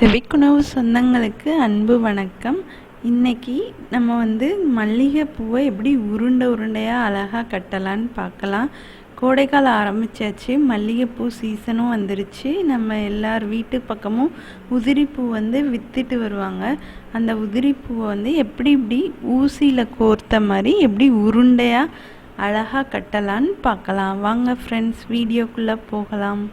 செவிக்குணவு சொந்தங்களுக்கு அன்பு வணக்கம். இன்னைக்கு நம்ம மல்லிகை பூவை எப்படி உருண்டையாக அழகாக கட்டலான்னு பார்க்கலாம். கோடைக்காலம் ஆரம்பிச்சாச்சு, மல்லிகைப்பூ சீசனும் வந்துருச்சு. நம்ம எல்லார் வீட்டு பக்கமும் உதிரிப்பூ விற்றுட்டு வருவாங்க. அந்த உதிரிப்பூவை எப்படி இப்படி ஊசியில் கோர்த்த மாதிரி எப்படி உருண்டையாக அழகாக கட்டலான்னு பார்க்கலாம். வாங்க ஃப்ரெண்ட்ஸ், வீடியோக்குள்ளே போகலாம்.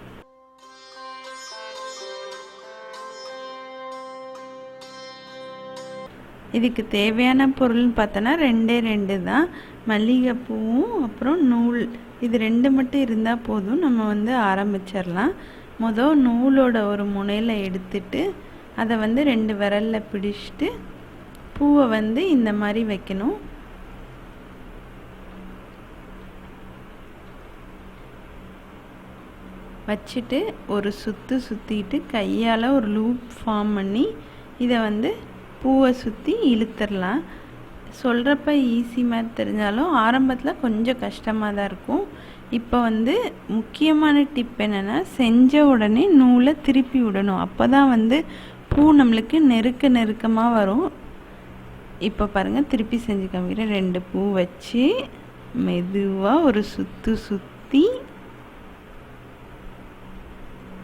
இதுக்கு தேவையான பொருள்னு பார்த்தோன்னா ரெண்டு தான். மல்லிகைப்பூவும் அப்புறம் நூல், இது ரெண்டு மட்டும் இருந்தால் போதும். நம்ம ஆரம்பிச்சிடலாம். நூலோட ஒரு முனையில் எடுத்துட்டு அதை ரெண்டு விரலில் பிடிச்சிட்டு பூவை இந்த மாதிரி வைக்கணும். வச்சுட்டு ஒரு சுற்றிட்டு கையால் ஒரு லூப் ஃபார்ம் பண்ணி இதை பூவை சுற்றி இழுத்துடலாம். சொல்கிறப்ப ஈஸி மாதிரி தெரிஞ்சாலும் ஆரம்பத்தில் கொஞ்சம் கஷ்டமாக தான் இருக்கும். இப்போ முக்கியமான டிப் என்னென்னா, செஞ்ச உடனே நூலை திருப்பி விடணும். அப்போ தான் பூ நம்மளுக்கு நெருக்கமாக வரும். இப்போ பாருங்கள், திருப்பி செஞ்சு காமிக்கிறேன். ரெண்டு பூ வச்சு மெதுவாக ஒரு சுற்றி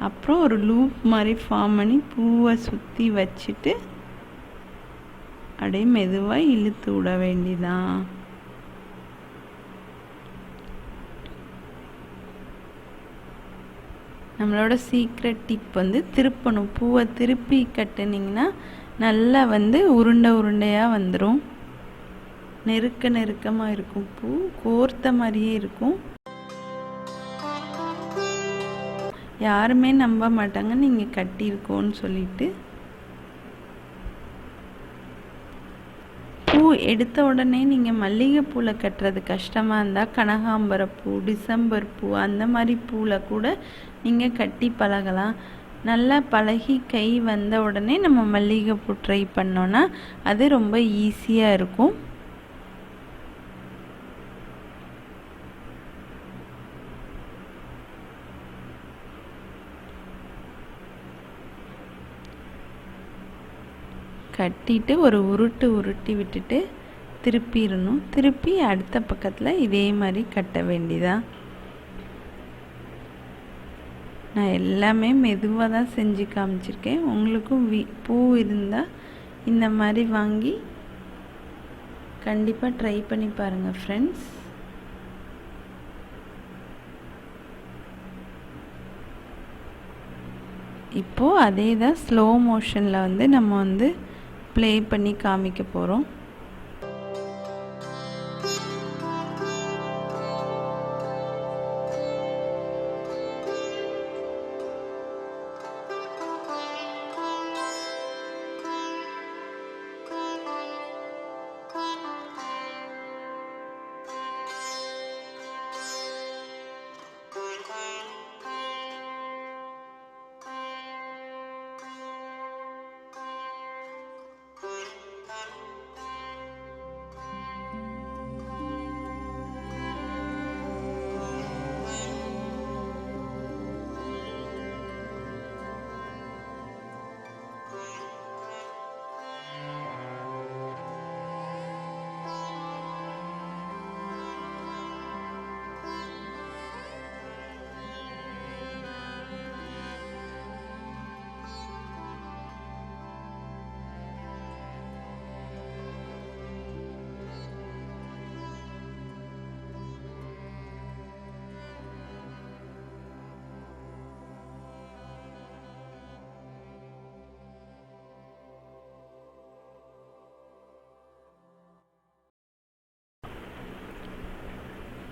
அப்புறம் ஒரு லூப் மாதிரி ஃபார்ம் பண்ணி பூவை சுற்றி வச்சுட்டு அப்படியே மெதுவாக இழுத்து விட வேண்டிதான். நம்மளோட சீக்ரெட் டிப் திருப்பணும். பூவை திருப்பி கட்டுனீங்கன்னா நல்லா உருண்டையாக வந்துடும். நெருக்கமாக இருக்கும். பூ கோர்த்த மாதிரியே இருக்கும். யாருமே நம்ப மாட்டாங்க நீங்கள் கட்டியிருக்கோன்னு சொல்லிட்டு. பூ எடுத்த உடனே நீங்கள் மல்லிகைப்பூவில் கட்டுறது கஷ்டமாக இருந்தால் கனகாம்பரப்பூ, டிசம்பர் பூ, அந்த மாதிரி பூவில் கூட நீங்கள் கட்டி பழகலாம். நல்லா பழகி கை வந்த உடனே நம்ம மல்லிகைப்பூ ட்ரை பண்ணோன்னா அது ரொம்ப ஈஸியாக இருக்கும். கட்டிட்டு ஒரு உருட்டி விட்டுட்டு திருப்பிடணும். திருப்பி அடுத்த பக்கத்தில் இதே மாதிரி கட்ட வேண்டியதான். நான் எல்லாமே மெதுவாக தான் செஞ்சு காமிச்சிருக்கேன். உங்களுக்கும் பூ இருந்தால் இந்த மாதிரி வாங்கி கண்டிப்பாக ட்ரை பண்ணி பாருங்கள் ஃப்ரெண்ட்ஸ். இப்போது அதே தான் ஸ்லோ மோஷனில் நம்ம ப்ளே பண்ணி காமிக்க போகிறோம்.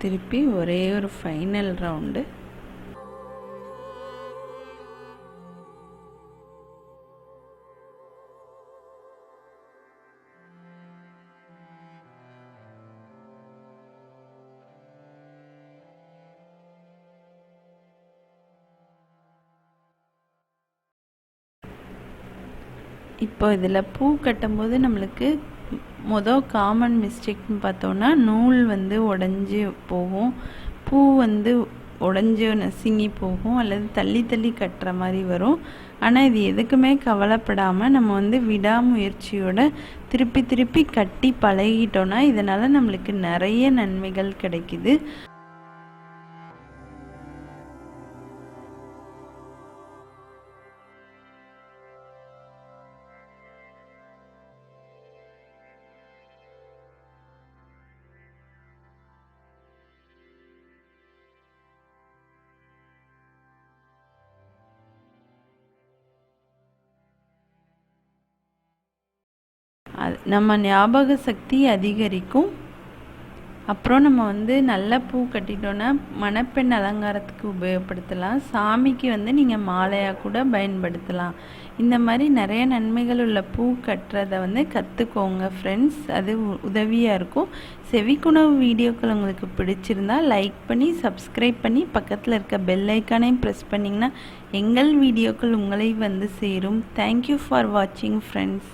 திருப்பி ஒரே ஒரு ஃபைனல் ரவுண்டு. இப்போ இதில் பூ கட்டும்போது நம்மளுக்கு காமன் மிஸ்டேக்னு பார்த்தோன்னா நூல் உடஞ்சி போகும், பூ உடஞ்சி நசுங்கி போகும், அல்லது தள்ளி கட்டுற மாதிரி வரும். ஆனால் இது எதுக்குமே கவலைப்படாமல் நம்ம வந்து விடாமுயற்சியோட திருப்பி திருப்பி கட்டி பழகிட்டோன்னா இதனால் நம்மளுக்கு நிறைய நன்மைகள் கிடைக்குது. நம்ம ஞாபக சக்தி அதிகரிக்கும். அப்புறம் நம்ம வந்து நல்ல பூ கட்டிட்டோன்னா மணப்பெண் அலங்காரத்துக்கு உபயோகப்படுத்தலாம். சாமிக்கு வந்து நீங்கள் மாலையாக கூட பயன்படுத்தலாம். இந்த மாதிரி நிறைய நன்மைகள் உள்ள பூ கட்டுறதை வந்து கற்றுக்கோங்க ஃப்ரெண்ட்ஸ். அது உதவியாக இருக்கும். செவிக்குணவு வீடியோக்கள் உங்களுக்கு பிடிச்சிருந்தா லைக் பண்ணி சப்ஸ்கிரைப் பண்ணி பக்கத்தில் இருக்க பெல் ஐக்கானையும் ப்ரெஸ் பண்ணிங்கன்னா எங்கள் வீடியோக்கள் உங்களை வந்து சேரும். தேங்க்யூ ஃபார் வாட்சிங் ஃப்ரெண்ட்ஸ்.